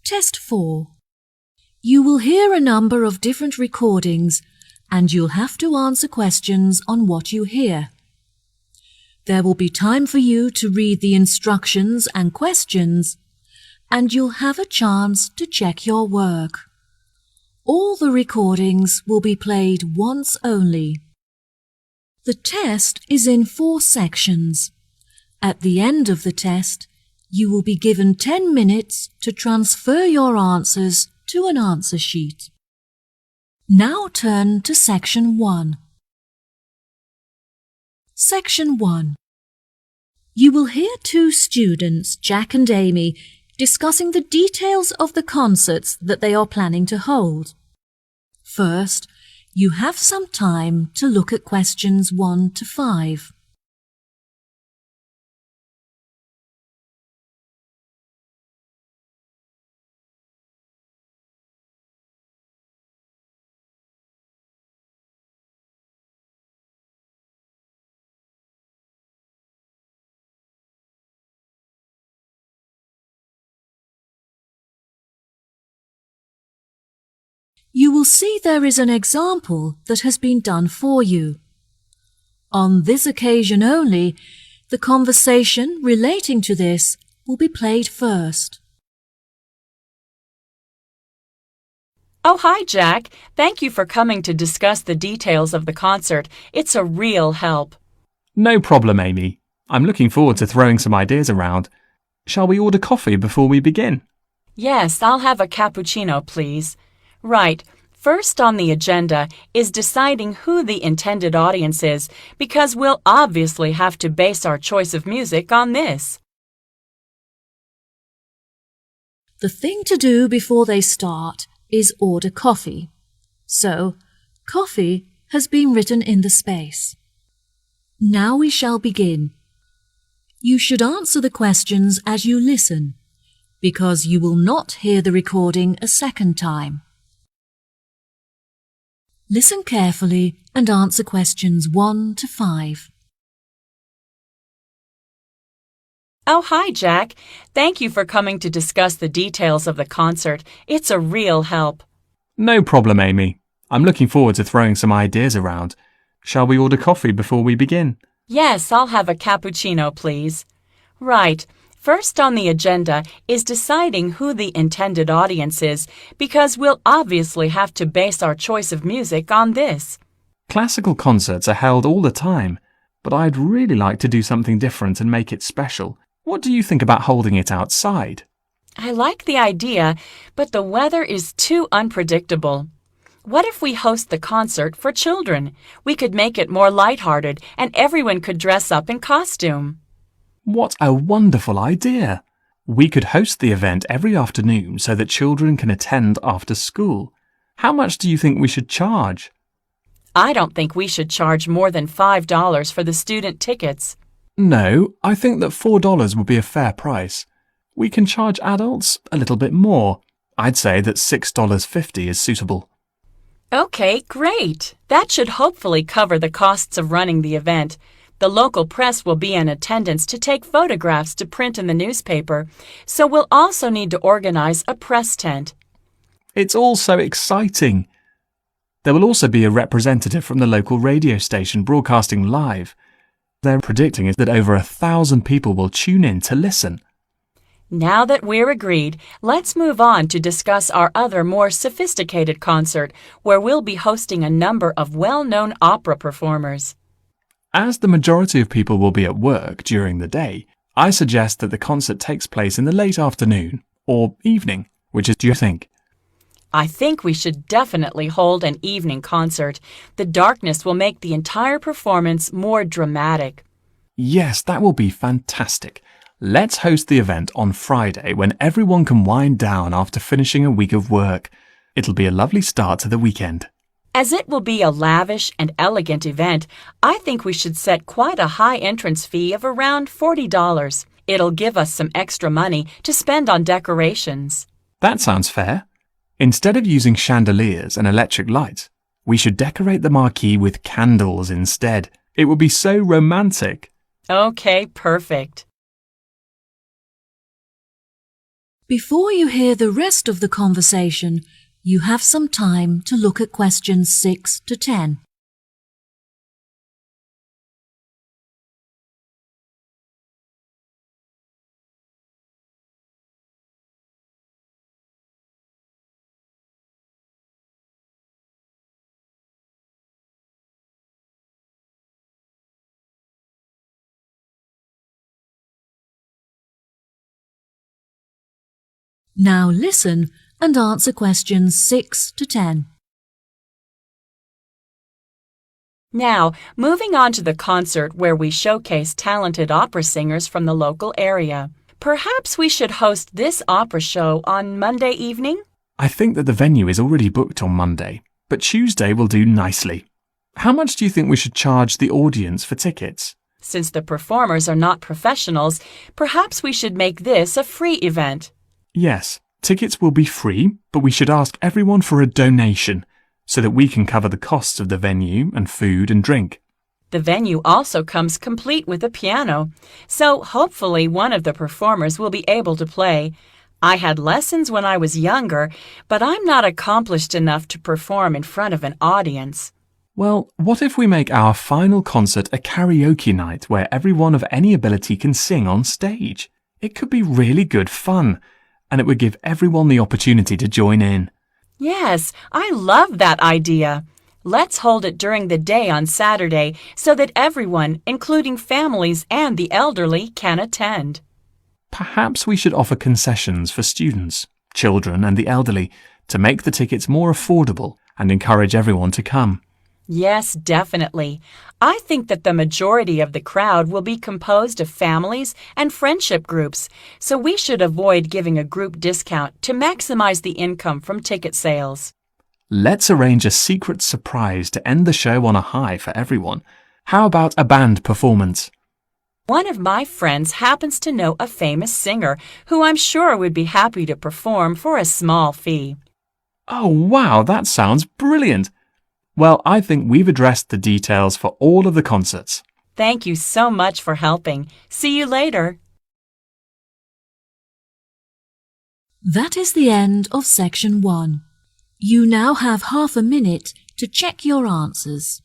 Test 4. You will hear a number of different recordings and you'll have to answer questions on what you hear. There will be time for you to read the instructions and questions, and you'll have a chance to check your work. All the recordings will be played once only. The test is in 4 sections. At the end of the test, you will be given 10 minutes to transfer your answers to an answer sheet. Now turn to Section 1. Section 1. You will hear 2 students, Jack and Amy, discussing the details of the concerts that they are planning to hold. First, you have some time to look at questions 1 to 5. You will see there is an example that has been done for you. On this occasion only, the conversation relating to this will be played first. Oh, hi, Jack. Thank you for coming to discuss the details of the concert. It's a real help. No problem, Amy. I'm looking forward to throwing some ideas around. Shall we order coffee before we begin? Yes, I'll have a cappuccino, please. Right. First on the agenda is deciding who the intended audience is, because we'll obviously have to base our choice of music on this. The thing to do before they start is order coffee. So, coffee has been written in the space. Now we shall begin. You should answer the questions as you listen, because you will not hear the recording a second time. Listen carefully and answer questions 1 to 5. Oh, hi, Jack. Thank you for coming to discuss the details of the concert. It's a real help. No problem, Amy. I'm looking forward to throwing some ideas around. Shall we order coffee before we begin? Yes, I'll have a cappuccino, please. Right. First on the agenda is deciding who the intended audience is, because we'll obviously have to base our choice of music on this. Classical concerts are held all the time, but I'd really like to do something different and make it special. What do you think about holding it outside? I like the idea, but the weather is too unpredictable. What if we host the concert for children? We could make it more lighthearted and everyone could dress up in costume. What a wonderful idea! We could host the event every afternoon so that children can attend after school. How much do you think we should charge? I don't think we should charge more than $5 for the student tickets. No, I think that $4 would be a fair price. We can charge adults a little bit more. I'd say that $6.50 is suitable. Okay, great. That should hopefully cover the costs of running the event. The local press will be in attendance to take photographs to print in the newspaper, so we'll also need to organize a press tent. It's all so exciting. There will also be a representative from the local radio station broadcasting live. They're predicting that over 1,000 people will tune in to listen. Now that we're agreed, let's move on to discuss our other more sophisticated concert, where we'll be hosting a number of well-known opera performers. As the majority of people will be at work during the day, I suggest that the concert takes place in the late afternoon or evening. Which do you think? I think we should definitely hold an evening concert. The darkness will make the entire performance more dramatic. Yes, that will be fantastic. Let's host the event on Friday when everyone can wind down after finishing a week of work. It'll be a lovely start to the weekend. As it will be a lavish and elegant event, I think we should set quite a high entrance fee of around $40. It'll give us some extra money to spend on decorations. That sounds fair. Instead of using chandeliers and electric lights, we should decorate the marquee with candles instead. It would be so romantic. Okay, perfect. Before you hear the rest of the conversation, you have some time to look at questions 6 to 10. Now listen and answer questions 6 to 10. Now, moving on to the concert where we showcase talented opera singers from the local area. Perhaps we should host this opera show on Monday evening? I think that the venue is already booked on Monday, but Tuesday will do nicely. How much do you think we should charge the audience for tickets? Since the performers are not professionals, perhaps we should make this a free event. Yes, tickets will be free, but we should ask everyone for a donation so that we can cover the costs of the venue and food and drink. The venue also comes complete with a piano, so hopefully one of the performers will be able to play. I had lessons when I was younger, but I'm not accomplished enough to perform in front of an audience. Well, what if we make our final concert a karaoke night where everyone of any ability can sing on stage? It could be really good fun, and it would give everyone the opportunity to join in. Yes, I love that idea. Let's hold it during the day on Saturday so that everyone, including families and the elderly, can attend. Perhaps we should offer concessions for students, children and the elderly to make the tickets more affordable and encourage everyone to come. Yes, definitely. I think that the majority of the crowd will be composed of families and friendship groups, so we should avoid giving a group discount to maximize the income from ticket sales. Let's arrange a secret surprise to end the show on a high for everyone. How about a band performance? One of my friends happens to know a famous singer who I'm sure would be happy to perform for a small fee. Oh wow, that sounds brilliant! Well, I think we've addressed the details for all of the concerts. Thank you so much for helping. See you later. That is the end of section 1. You now have half a minute to check your answers.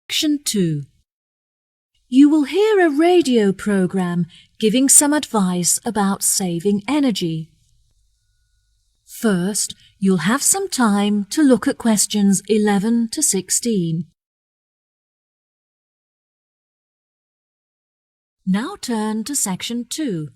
Section 2. You will hear a radio program giving some advice about saving energy. First, you'll have some time to look at questions 11 to 16. Now turn to section 2.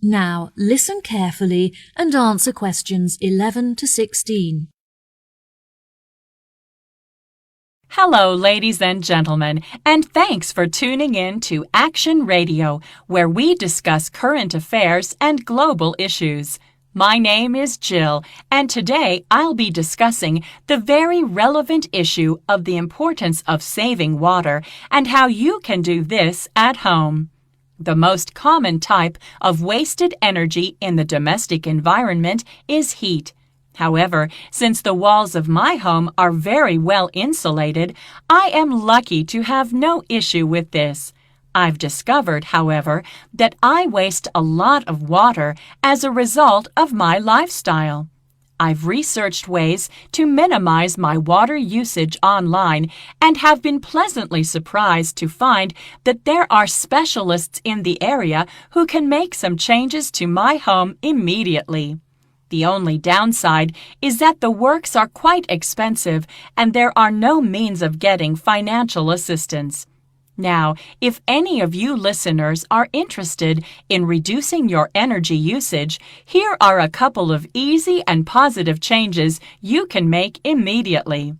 Now listen carefully and answer questions 11 to 16. Hello, ladies and gentlemen, and thanks for tuning in to Action Radio, where we discuss current affairs and global issues. My name is Jill, and today I'll be discussing the very relevant issue of the importance of saving water and how you can do this at home. The most common type of wasted energy in the domestic environment is heat. However, since the walls of my home are very well insulated, I am lucky to have no issue with this. I've discovered, however, that I waste a lot of water as a result of my lifestyle. I've researched ways to minimize my water usage online and have been pleasantly surprised to find that there are specialists in the area who can make some changes to my home immediately. The only downside is that the works are quite expensive and there are no means of getting financial assistance. Now, if any of you listeners are interested in reducing your energy usage, here are a couple of easy and positive changes you can make immediately.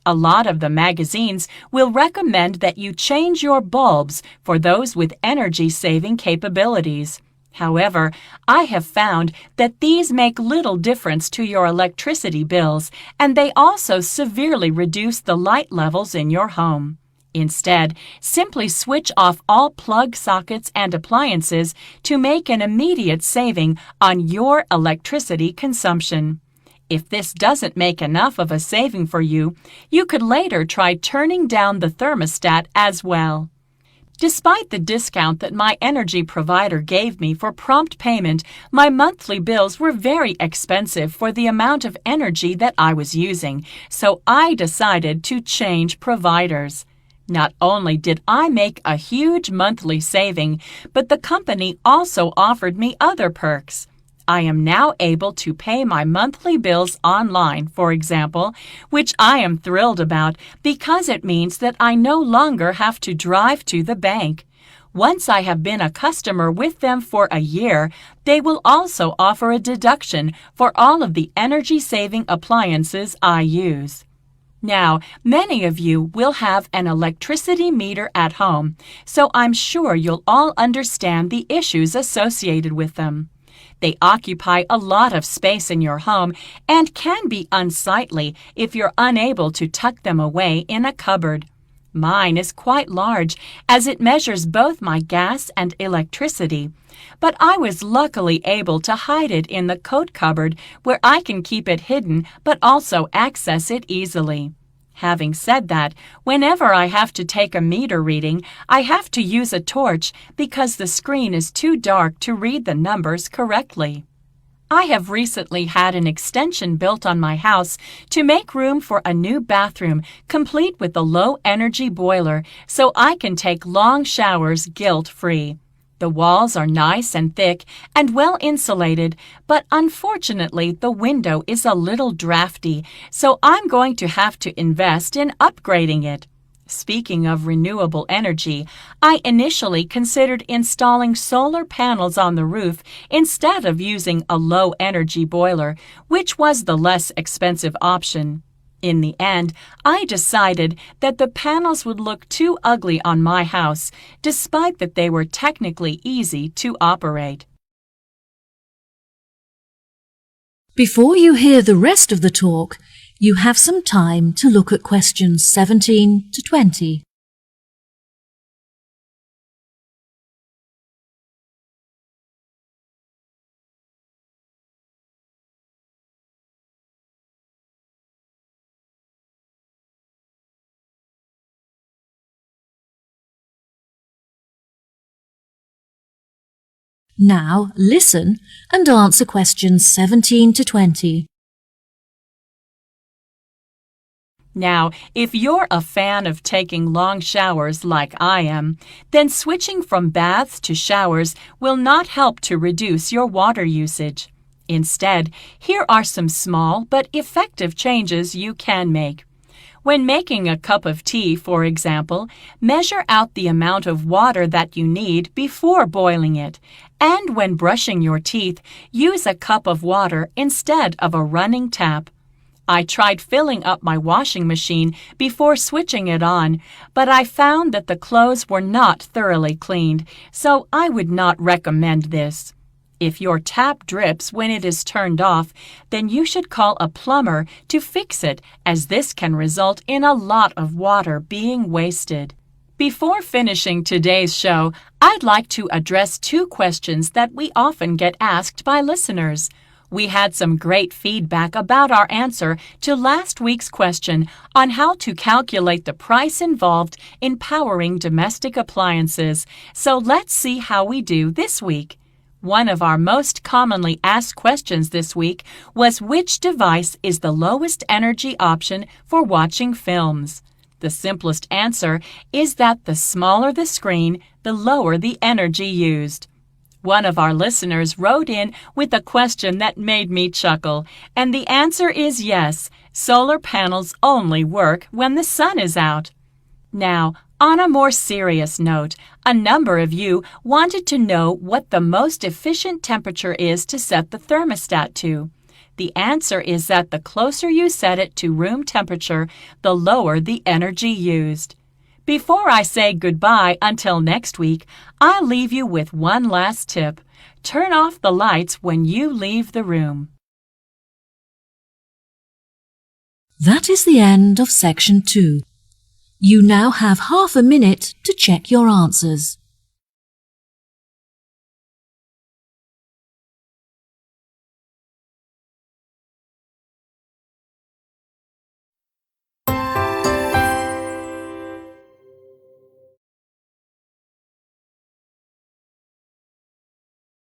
A lot of the magazines will recommend that you change your bulbs for those with energy-saving capabilities. However, I have found that these make little difference to your electricity bills, and they also severely reduce the light levels in your home. Instead, simply switch off all plug sockets and appliances to make an immediate saving on your electricity consumption. If this doesn't make enough of a saving for you, you could later try turning down the thermostat as well. Despite the discount that my energy provider gave me for prompt payment, my monthly bills were very expensive for the amount of energy that I was using, so I decided to change providers. Not only did I make a huge monthly saving, but the company also offered me other perks. I am now able to pay my monthly bills online, for example, which I am thrilled about because it means that I no longer have to drive to the bank. Once I have been a customer with them for a year, they will also offer a deduction for all of the energy-saving appliances I use. Now, many of you will have an electricity meter at home, so I'm sure you'll all understand the issues associated with them. They occupy a lot of space in your home and can be unsightly if you're unable to tuck them away in a cupboard. Mine is quite large as it measures both my gas and electricity, but I was luckily able to hide it in the coat cupboard where I can keep it hidden but also access it easily. Having said that, whenever I have to take a meter reading, I have to use a torch because the screen is too dark to read the numbers correctly. I have recently had an extension built on my house to make room for a new bathroom complete with a low-energy boiler so I can take long showers guilt-free. The walls are nice and thick and well insulated, but unfortunately the window is a little drafty, so I'm going to have to invest in upgrading it. Speaking of renewable energy, I initially considered installing solar panels on the roof instead of using a low-energy boiler, which was the less expensive option. In the end, I decided that the panels would look too ugly on my house, despite that they were technically easy to operate. Before you hear the rest of the talk, you have some time to look at questions 17 to 20. Now listen and answer questions 17 to 20. Now, if you're a fan of taking long showers like I am, then switching from baths to showers will not help to reduce your water usage. Instead, here are some small but effective changes you can make. When making a cup of tea, for example, measure out the amount of water that you need before boiling it. And when brushing your teeth, use a cup of water instead of a running tap. I tried filling up my washing machine before switching it on, but I found that the clothes were not thoroughly cleaned, so I would not recommend this. If your tap drips when it is turned off, then you should call a plumber to fix it, as this can result in a lot of water being wasted. Before finishing today's show, I'd like to address two questions that we often get asked by listeners. We had some great feedback about our answer to last week's question on how to calculate the price involved in powering domestic appliances, so let's see how we do this week. One of our most commonly asked questions this week was which device is the lowest energy option for watching films. The simplest answer is that the smaller the screen, the lower the energy used. One of our listeners wrote in with a question that made me chuckle, and the answer is yes, solar panels only work when the sun is out. Now, on a more serious note, a number of you wanted to know what the most efficient temperature is to set the thermostat to. The answer is that the closer you set it to room temperature, the lower the energy used. Before I say goodbye until next week, I'll leave you with one last tip. Turn off the lights when you leave the room. That is the end of section 2. You now have half a minute to check your answers.